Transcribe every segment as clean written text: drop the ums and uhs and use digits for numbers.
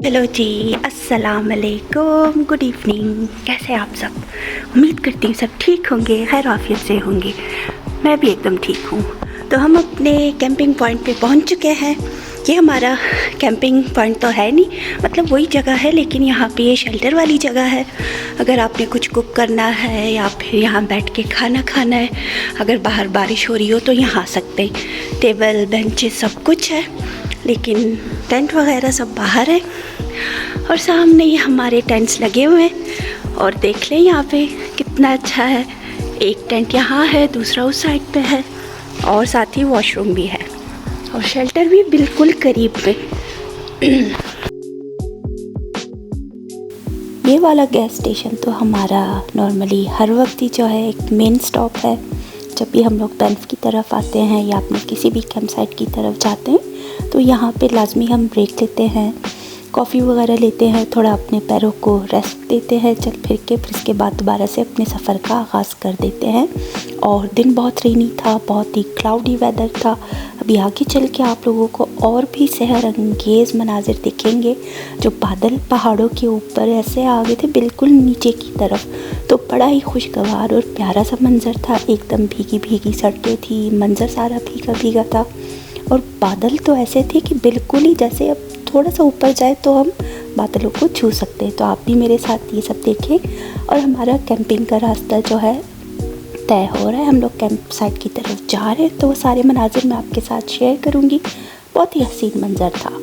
Hello जी, अस्सलाम वालेकुम, good evening. कैसे हैं आप सब? उम्मीद करती हूँ सब ठीक होंगे, खैर आफियत से होंगे। मैं भी एकदम ठीक हूँ। तो हम अपने कैंपिंग पॉइंट पे पहुँच चुके हैं। ये हमारा कैंपिंग पॉइंट तो है नहीं, मतलब वही जगह है, लेकिन यहाँ पे ये शेल्टर वाली जगह है। अगर आपने कुछ कुक करना है या फिर यहाँ बैठ के खाना खाना है, अगर बाहर बारिश हो रही हो तो यहाँ आ सकते हैं। टेबल बेंचेस सब कुछ है, लेकिन टेंट वगैरह सब बाहर है। और सामने ही हमारे टेंट्स लगे हुए हैं, और देख लें यहाँ पे कितना अच्छा है। एक टेंट यहाँ है, दूसरा उस साइड पे है, और साथ ही वॉशरूम भी है, और शेल्टर भी बिल्कुल करीब पे। ये वाला गैस स्टेशन तो हमारा नॉर्मली हर वक्त ही जो है एक मेन स्टॉप है। जब भी हम लोग बैंफ की तरफ आते हैं या अपने किसी भी कैंप साइट की तरफ जाते हैं तो यहाँ पे लाजमी हम ब्रेक लेते हैं, कॉफ़ी वगैरह लेते हैं, थोड़ा अपने पैरों को रेस्ट देते हैं चल फिर के, फिर इसके बाद दोबारा से अपने सफ़र का आगाज़ कर देते हैं। और दिन बहुत रेनी था, बहुत ही क्लाउडी वेदर था। अभी आगे चल के आप लोगों को और भी सेहर अंगेज़ मनाजिर दिखेंगे, जो बादल पहाड़ों के ऊपर ऐसे आ गए थे बिल्कुल नीचे की तरफ। तो बड़ा ही खुशगवार और प्यारा सा मंज़र था, एकदम भीगी भीगी सड़कें थी, मंज़र सारा भीगा भीगा था। और बादल तो ऐसे थे कि बिल्कुल ही जैसे अब थोड़ा सा ऊपर जाए तो हम बादलों को छू सकते हैं। तो आप भी मेरे साथ ये सब देखें। और हमारा कैंपिंग का रास्ता जो है तय हो रहा है, हम लोग कैंप साइट की तरफ जा रहे हैं, तो वो सारे मनाजिर मैं आपके साथ शेयर करूँगी। बहुत ही हसीन मंजर था।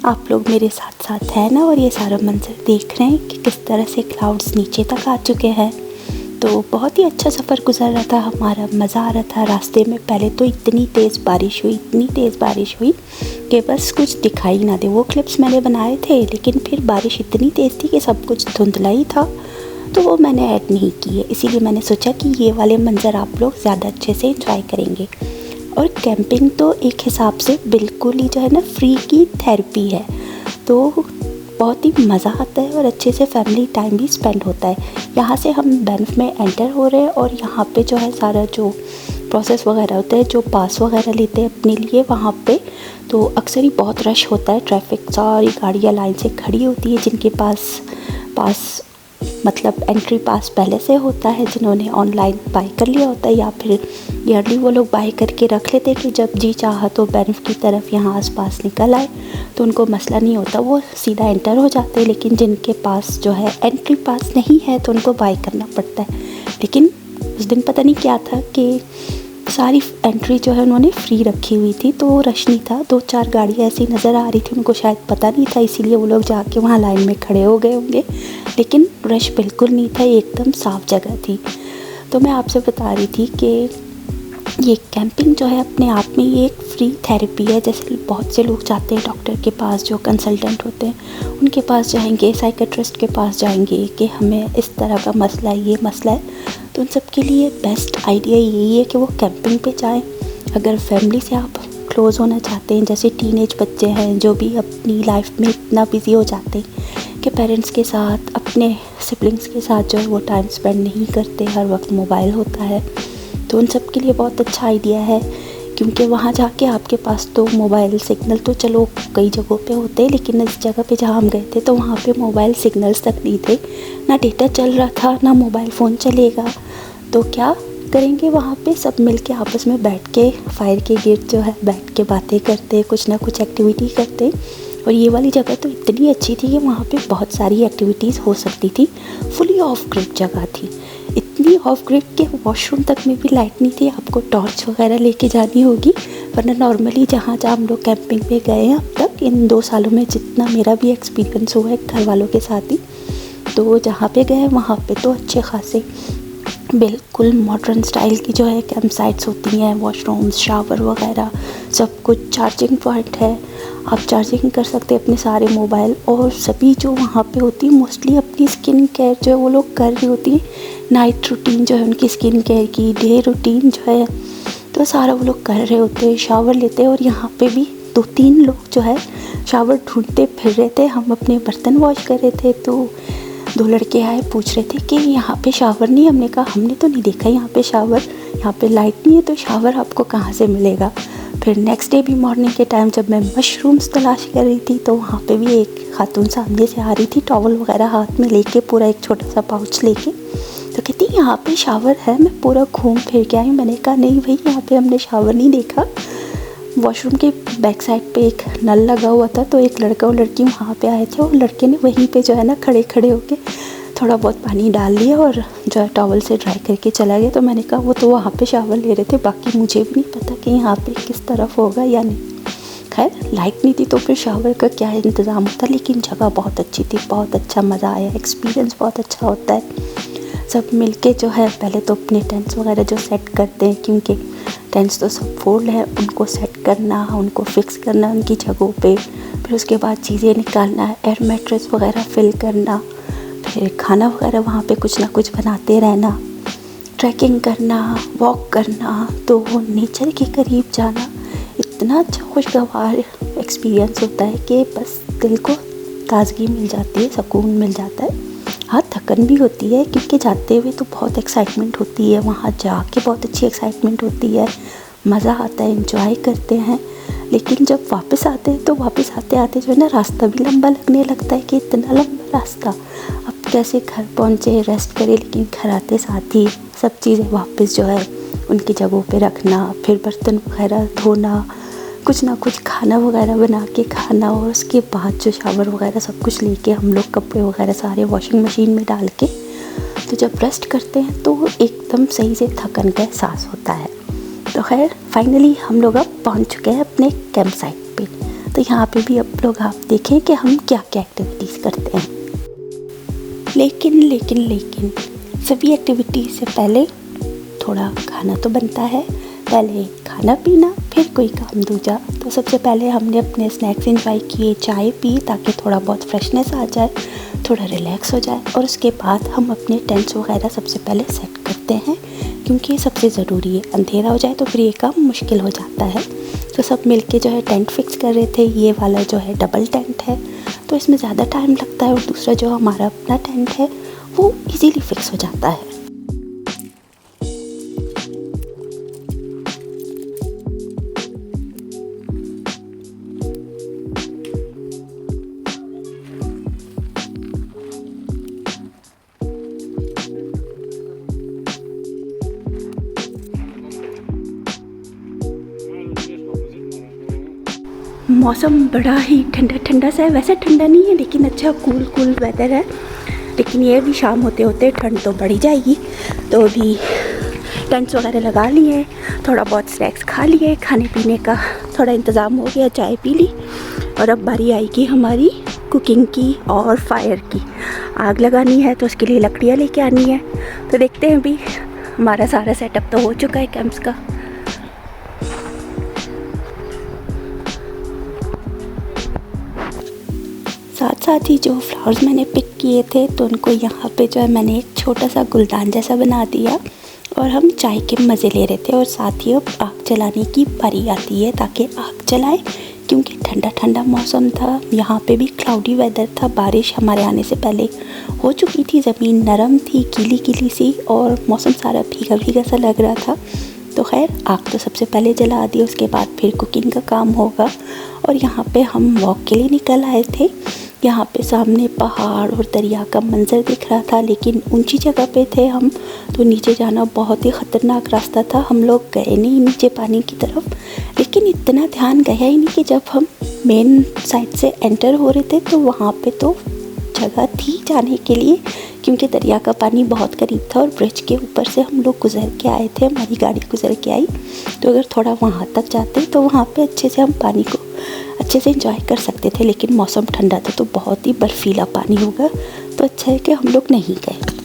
आप लोग मेरे साथ साथ हैं ना, और ये सारा मंजर देख रहे हैं कि किस तरह से क्लाउड्स नीचे तक आ चुके हैं। तो बहुत ही अच्छा सफ़र गुजर रहा था हमारा, मज़ा आ रहा था। रास्ते में पहले तो इतनी तेज़ बारिश हुई, इतनी तेज़ बारिश हुई कि बस कुछ दिखाई ना दे। वो क्लिप्स मैंने बनाए थे, लेकिन फिर बारिश इतनी तेज़ थी कि सब कुछ धुंधला ही था, तो वो मैंने ऐड नहीं किए। इसीलिए मैंने सोचा कि ये वाले मंजर आप लोग ज़्यादा अच्छे से इंजॉय करेंगे। और कैंपिंग तो एक हिसाब से बिल्कुल ही जो है ना फ्री की थेरेपी है, तो बहुत ही मज़ा आता है और अच्छे से फैमिली टाइम भी स्पेंड होता है। यहाँ से हम बैंफ में एंटर हो रहे हैं, और यहाँ पे जो है सारा जो प्रोसेस वगैरह होता है, जो पास वगैरह लेते हैं अपने लिए वहाँ पे, तो अक्सर ही बहुत रश होता है। ट्रैफिक सारी गाड़ियाँ लाइन से खड़ी होती है, जिनके पास मतलब एंट्री पास पहले से होता है, जिन्होंने ऑनलाइन बाई कर लिया होता है, या फिर ईयरली वो लोग बाई करके रख लेते हैं कि जब जी चाहा तो बैंफ की तरफ यहाँ आसपास निकल आए, तो उनको मसला नहीं होता, वो सीधा एंटर हो जाते हैं। लेकिन जिनके पास जो है एंट्री पास नहीं है तो उनको बाई करना पड़ता है। लेकिन उस दिन पता नहीं क्या था कि सारी एंट्री जो है उन्होंने फ्री रखी हुई थी, तो रश नहीं था। 2-4 गाड़ियाँ ऐसी नज़र आ रही थी, उनको शायद पता नहीं था, इसीलिए वो लोग जाके वहाँ लाइन में खड़े हो गए होंगे। लेकिन रश बिल्कुल नहीं था, एकदम साफ़ जगह थी। तो मैं आपसे बता रही थी कि ये कैंपिंग जो है अपने आप में ये एक फ्री थेरेपी है। जैसे बहुत से लोग जाते हैं डॉक्टर के पास, जो कंसल्टेंट होते हैं उनके पास जाएंगे, साइकेट्रिस्ट के पास जाएंगे कि हमें इस तरह का मसला है, ये मसला है। तो उन सब के लिए बेस्ट आइडिया यही है कि वो कैंपिंग पे जाएं। अगर फैमिली से आप क्लोज़ होना चाहते हैं, जैसे टीनेज बच्चे हैं जो भी अपनी लाइफ में इतना बिज़ी हो जाते हैं कि पेरेंट्स के साथ, अपने सिबलिंग्स के साथ जो है वो टाइम स्पेंड नहीं करते, हर वक्त मोबाइल होता है, तो उन सब के लिए बहुत अच्छा आइडिया है। क्योंकि वहाँ जाके आपके पास तो मोबाइल सिग्नल तो चलो कई जगहों पे होते हैं, लेकिन इस जगह पे जहाँ हम गए थे तो वहाँ पे मोबाइल सिग्नल्स तक नहीं थे, ना डेटा चल रहा था, ना मोबाइल फ़ोन चलेगा। तो क्या करेंगे, वहाँ पे सब मिलके आपस में बैठ के फायर के गिर्द जो है बैठ के बातें करते, कुछ ना कुछ एक्टिविटी करते। और ये वाली जगह तो इतनी अच्छी थी कि वहाँ पे बहुत सारी एक्टिविटीज़ हो सकती थी। फुली ऑफ ग्रिड जगह थी, इतनी ऑफ ग्रिड के वॉशरूम तक में भी लाइट नहीं थी, आपको टॉर्च वगैरह लेके जानी होगी, वरना नॉर्मली जहाँ हम लोग कैंपिंग पे गए हैं अब तक तक इन 2 सालों में जितना मेरा भी एक्सपीरियंस हुआ है घर वालों के साथ ही, तो जहाँ पे गए वहाँ पे तो अच्छे खासे बिल्कुल मॉडर्न स्टाइल की जो है कैंप साइट्स होती हैं, वॉशरूम्स, शावर वगैरह सब कुछ, चार्जिंग पॉइंट है, आप चार्जिंग कर सकते हैं अपने सारे मोबाइल। और सभी जो वहाँ पे होती है मोस्टली अपनी स्किन केयर जो है वो लोग कर रही होती है, नाइट रूटीन जो है उनकी स्किन केयर की, डे रूटीन जो है तो सारा वो लोग कर रहे होते हैं, शावर लेते हैं। और यहाँ पे भी 2-3 लोग जो है शावर ढूंढते फिर रहे थे। हम अपने बर्तन वॉश कर रहे थे तो 2 लड़के आए, पूछ रहे थे कि यहाँ पे शावर नहीं। हमने कहा हमने तो नहीं देखा यहाँ पे शावर, यहाँ पे लाइट नहीं है तो शावर आपको कहाँ से मिलेगा। फिर नेक्स्ट डे भी मॉर्निंग के टाइम जब मैं मशरूम्स तलाश कर रही थी तो वहाँ पे भी एक खातून सामने से आ रही थी, टॉवल वगैरह हाथ में लेके, पूरा एक छोटा सा पाउच लेके, तो कहती यहाँ पे शावर है। मैं पूरा घूम फिर के आई। मैंने कहा नहीं भाई, यहाँ पे हमने शावर नहीं देखा। वॉशरूम के बैक साइड पे एक नल लगा हुआ था, तो एक लड़का और लड़की वहाँ पे आए थे और लड़के ने वहीं पे जो है ना खड़े खड़े होके थोड़ा बहुत पानी डाल लिया और जो है टॉवल से ड्राई करके चला गया। तो मैंने कहा वो तो वहाँ पे शावर ले रहे थे, बाकी मुझे भी नहीं पता कि यहाँ पे किस तरफ होगा या नहीं। खैर लाइट नहीं थी तो फिर शावर का क्या इंतज़ाम होता, लेकिन जगह बहुत अच्छी थी, बहुत अच्छा मज़ा आया, एक्सपीरियंस बहुत अच्छा होता है। सब मिलके जो है पहले तो अपने टेंट्स वगैरह जो सेट करते हैं, क्योंकि टेंट्स तो सब फोल्ड है, उनको सेट करना, उनको फिक्स करना उनकी जगहों पे, फिर उसके बाद चीज़ें निकालना, एयर मैट्रेस वगैरह फिल करना, फिर खाना वगैरह वहाँ पे कुछ ना कुछ बनाते रहना, ट्रैकिंग करना, वॉक करना, तो नेचर के करीब जाना इतना अच्छा खुशगवार एक्सपीरियंस होता है कि बस दिल को ताजगी मिल जाती है, सुकून मिल जाता है। हाँ थकन भी होती है क्योंकि जाते हुए तो बहुत एक्साइटमेंट होती है, वहाँ जाके बहुत अच्छी एक्साइटमेंट होती है, मज़ा आता है, एंजॉय करते हैं। लेकिन जब वापस आते हैं तो वापस आते आते जो है ना रास्ता भी लंबा लगने लगता है कि इतना लंबा रास्ता, अब कैसे घर पहुँचे, रेस्ट करें। लेकिन घर आते साथ ही सब चीज़ें वापस जो है उनकी जगहों पे रखना, फिर बर्तन वगैरह धोना, कुछ ना कुछ खाना वगैरह बना के खाना, और उसके बाद जो शावर वगैरह सब कुछ लेके हम लोग कपड़े वगैरह सारे वॉशिंग मशीन में डाल के तो जब रेस्ट करते हैं तो एकदम सही से थकन का एहसास होता है। तो खैर फाइनली हम लोग अब पहुंच चुके हैं अपने कैंप साइट पे। तो यहाँ पे भी अब लोग आप देखें कि हम क्या क्या एक्टिविटीज़ करते हैं। लेकिन सभी एक्टिविटीज़ से पहले थोड़ा खाना तो बनता है, पहले खाना पीना फिर कोई काम दूजा। तो सबसे पहले हमने अपने स्नैक्स एंजॉय किए, चाय पी ताकि थोड़ा बहुत फ्रेशनेस आ जाए, थोड़ा रिलैक्स हो जाए। और उसके बाद हम अपने टेंट्स वगैरह सबसे पहले सेट करते हैं क्योंकि ये सबसे ज़रूरी है, अंधेरा हो जाए तो फिर ये काम मुश्किल हो जाता है। तो सब मिलके जो है टेंट फिक्स कर रहे थे। ये वाला जो है डबल टेंट है तो इसमें ज़्यादा टाइम लगता है, और दूसरा जो हमारा अपना टेंट है वो इजीली फिक्स हो जाता है। मौसम बड़ा ही ठंडा ठंडा सा है, वैसे ठंडा नहीं है लेकिन अच्छा कूल वेदर है। लेकिन ये भी शाम होते होते ठंड तो बढ़ ही जाएगी। तो अभी टेंट्स वगैरह लगा लिए, थोड़ा बहुत स्नैक्स खा लिए, खाने पीने का थोड़ा इंतज़ाम हो गया, चाय पी ली। और अब बारी आएगी हमारी कुकिंग की और फायर की। आग लगानी है तो उसके लिए लकड़ियाँ लेके आनी है। तो देखते हैं अभी हमारा सारा सेटअप तो हो चुका है कैंप्स का। साथ ही जो फ्लावर्स मैंने पिक किए थे तो उनको यहाँ पे जो है मैंने एक छोटा सा गुलदान जैसा बना दिया, और हम चाय के मज़े ले रहे थे। और साथ ही अब आग जलाने की बारी आती है ताकि आग जलाएं, क्योंकि ठंडा ठंडा मौसम था। यहाँ पे भी क्लाउडी वेदर था, बारिश हमारे आने से पहले हो चुकी थी, ज़मीन नरम थी, गीली गीली सी, और मौसम सारा भीगा भीगा सा लग रहा था। तो खैर आग तो सबसे पहले जला दी, उसके बाद फिर कुकिंग का काम होगा। और यहाँ पे हम वॉक के लिए निकल आए थे। यहाँ पे सामने पहाड़ और दरिया का मंजर दिख रहा था, लेकिन ऊंची जगह पे थे हम, तो नीचे जाना बहुत ही ख़तरनाक रास्ता था। हम लोग गए नहीं नीचे पानी की तरफ, लेकिन इतना ध्यान गया ही नहीं कि जब हम मेन साइड से एंटर हो रहे थे तो वहाँ पे तो जगह थी जाने के लिए, क्योंकि दरिया का पानी बहुत करीब था और ब्रिज के ऊपर से हम लोग गुज़र के आए थे, हमारी गाड़ी गुज़र के आई। तो अगर थोड़ा वहाँ तक जाते तो वहाँ पे अच्छे से हम पानी को अच्छे से एंजॉय कर सकते थे, लेकिन मौसम ठंडा था तो बहुत ही बर्फीला पानी होगा, तो अच्छा है कि हम लोग नहीं गए।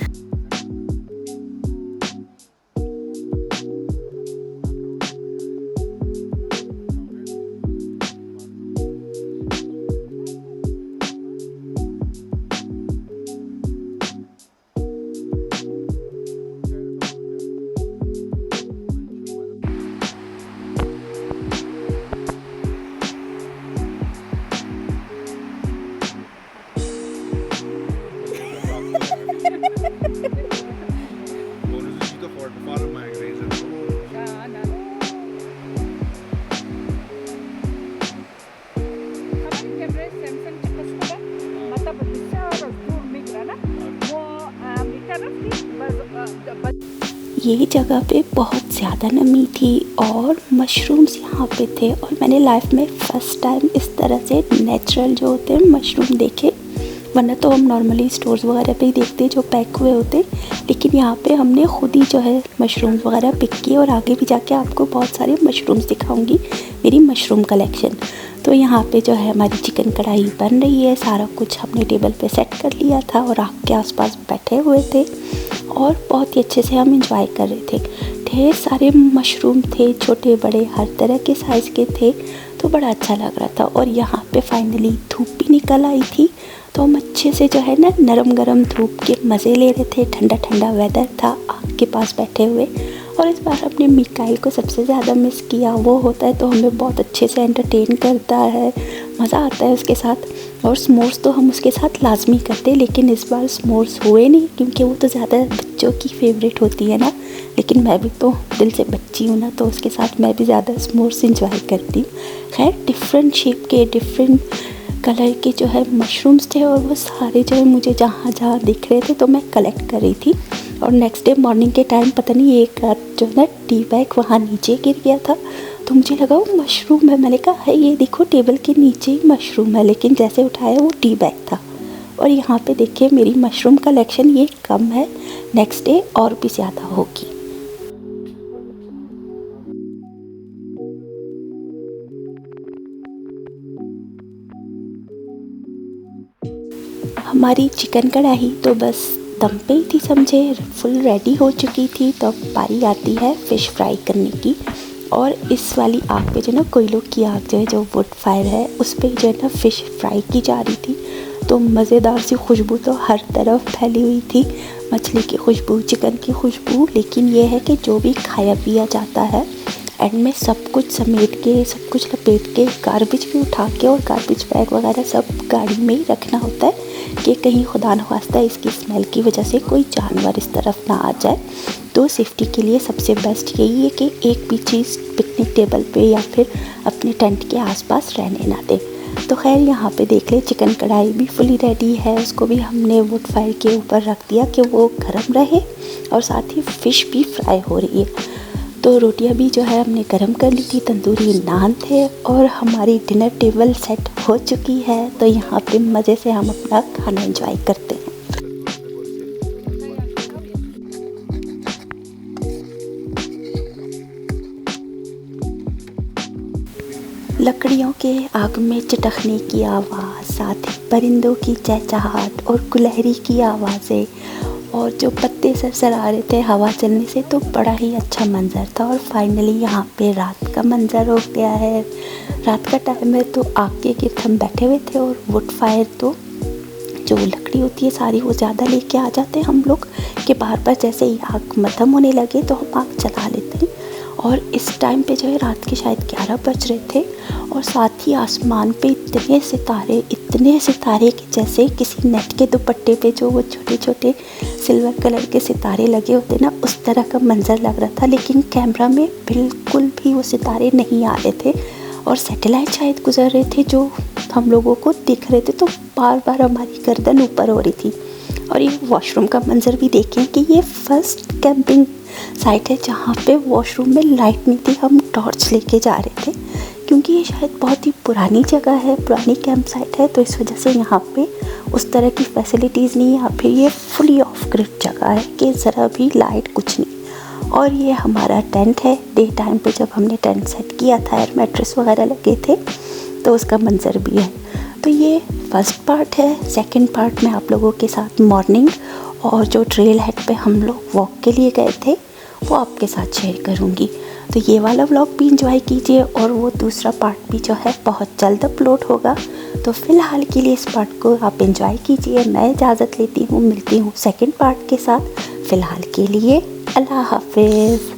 ये जगह पे बहुत ज़्यादा नमी थी और मशरूम्स यहाँ पे थे, और मैंने लाइफ में फ़र्स्ट टाइम इस तरह से नेचुरल जो होते हैं मशरूम देखे। वरना तो हम नॉर्मली स्टोर्स वगैरह पे ही देखते हैं जो पैक हुए होते, लेकिन यहाँ पे हमने खुद ही जो है मशरूम वगैरह पिक किए, और आगे भी जाके आपको बहुत सारे मशरूम्स दिखाऊंगी, मेरी मशरूम कलेक्शन। तो यहाँ पे जो है हमारी चिकन कढ़ाई बन रही है, सारा कुछ हमने टेबल पे सेट कर लिया था और आग के आसपास बैठे हुए थे और बहुत ही अच्छे से हम एंजॉय कर रहे थे। ढेर सारे मशरूम थे, छोटे बड़े हर तरह के साइज़ के थे, तो बड़ा अच्छा लग रहा था। और यहाँ पे फाइनली धूप भी निकल आई थी, तो हम अच्छे से जो है ना नरम गरम धूप के मज़े ले रहे थे। ठंडा ठंडा वेदर था, आग के पास बैठे हुए। और इस बार अपने मिकाइल को सबसे ज़्यादा मिस किया। वो होता है तो हमें बहुत अच्छे से एंटरटेन करता है, मज़ा आता है उसके साथ। और स्मोर्स तो हम उसके साथ लाजमी करते, लेकिन इस बार स्मोर्स हुए नहीं, क्योंकि वो तो ज़्यादा बच्चों की फेवरेट होती है ना। लेकिन मैं भी तो दिल से बच्ची हूँ ना, तो उसके साथ मैं भी ज़्यादा स्मोर्स इंजॉय करती हूँ। खैर डिफरेंट शेप के डिफरेंट कलर के जो है मशरूम्स थे, और वो सारे जो है मुझे जहाँ जहाँ दिख रहे थे तो मैं कलेक्ट कर रही थी। और नेक्स्ट डे मॉर्निंग के टाइम पता नहीं एक जो है ना टी बैग वहाँ नीचे गिर गया था, तो मुझे लगा वो मशरूम है। मैंने कहा है ये देखो टेबल के नीचे ही मशरूम है, लेकिन जैसे उठाया वो टी बैग था। और यहाँ पे देखिए मेरी मशरूम कलेक्शन ये कम है, नेक्स्ट डे और भी ज़्यादा होगी। हमारी चिकन कढ़ाई तो बस दम पे ही थी समझे, फुल रेडी हो चुकी थी। तो अब बारी आती है फ़िश फ्राई करने की। और इस वाली आग पे जो ना कोयलों की आग जो है, जो वुड फायर है, उस पर जो है ना फ़िश फ्राई की जा रही थी। तो मज़ेदार सी खुशबू तो हर तरफ फैली हुई थी, मछली की खुशबू, चिकन की खुशबू। लेकिन ये है कि जो भी खाया पिया जाता है एंड में सब कुछ समेट के, सब कुछ लपेट के, गार्बेज भी उठा के, और गार्बेज बैग वगैरह सब गाड़ी में ही रखना होता है कि कहीं खुदा न खास्ता इसकी स्मेल की वजह से कोई जानवर इस तरफ ना आ जाए। तो सेफ्टी के लिए सबसे बेस्ट यही है कि एक भी चीज़ पिकनिक टेबल पे या फिर अपने टेंट के आसपास रहने ना दें। तो खैर यहाँ पे देख ले चिकन कढ़ाई भी फुली रेडी है, उसको भी हमने वुड फायर के ऊपर रख दिया कि वो गर्म रहे, और साथ ही फ़िश भी फ्राई हो रही है। तो रोटियां भी जो है हमने गरम कर ली थी, तंदूरी नान थे, और हमारी डिनर टेबल सेट हो चुकी है। तो यहाँ पे मज़े से हम अपना खाना एंजॉय करते हैं। लकड़ियों के आग में चटकने की आवाज़, साथ ही परिंदों की चहचहाट और गुलहरी की आवाज़ें, और जो पत्ते सरसरा रहे थे हवा चलने से, तो बड़ा ही अच्छा मंज़र था। और फाइनली यहाँ पे रात का मंज़र हो गया है। रात का टाइम है तो आग के गिर्द हम बैठे हुए थे, और वुड फायर तो जो लकड़ी होती है सारी वो ज़्यादा लेके आ जाते हैं हम लोग, कि बार बार जैसे ही आग मद्धम होने लगे तो हम आग जला लेते हैं। और इस टाइम पे जो है रात के शायद 11 बज रहे थे, और साथ ही आसमान पे इतने सितारे कि जैसे किसी नेट के दुपट्टे पे जो वो छोटे छोटे सिल्वर कलर के सितारे लगे होते ना, उस तरह का मंजर लग रहा था। लेकिन कैमरा में बिल्कुल भी वो सितारे नहीं आ रहे थे, और सैटेलाइट शायद गुजर रहे थे जो हम लोगों को दिख रहे थे, तो बार बार हमारी गर्दन ऊपर हो रही थी। और ये वॉशरूम का मंजर भी देखें कि ये फर्स्ट कैंपिंग साइट है जहाँ पे वॉशरूम में लाइट नहीं थी, हम टॉर्च लेके जा रहे थे, क्योंकि ये शायद बहुत ही पुरानी जगह है, पुरानी कैंप साइट है, तो इस वजह से यहाँ पे उस तरह की फैसिलिटीज़ नहीं है, या फिर ये फुली ऑफ ग्रिड जगह है कि ज़रा भी लाइट कुछ नहीं। और ये हमारा टेंट है। डे टाइम पे जब हमने टेंट सेट किया था, एयर मैट्रेस वगैरह लगे थे, तो उसका मंज़र भी है। तो ये फर्स्ट पार्ट है। सेकंड पार्ट में आप लोगों के साथ मॉर्निंग और जो ट्रेल हेड पे हम लोग वॉक के लिए गए थे वो आपके साथ शेयर करूँगी। तो ये वाला व्लॉग भी इंजॉय कीजिए और वो दूसरा पार्ट भी जो है बहुत जल्द अपलोड होगा। तो फ़िलहाल के लिए इस पार्ट को आप इंजॉय कीजिए। मैं इजाज़त लेती हूँ, मिलती हूँ सेकंड पार्ट के साथ। फ़िलहाल के लिए अल्लाह हाफ़िज़।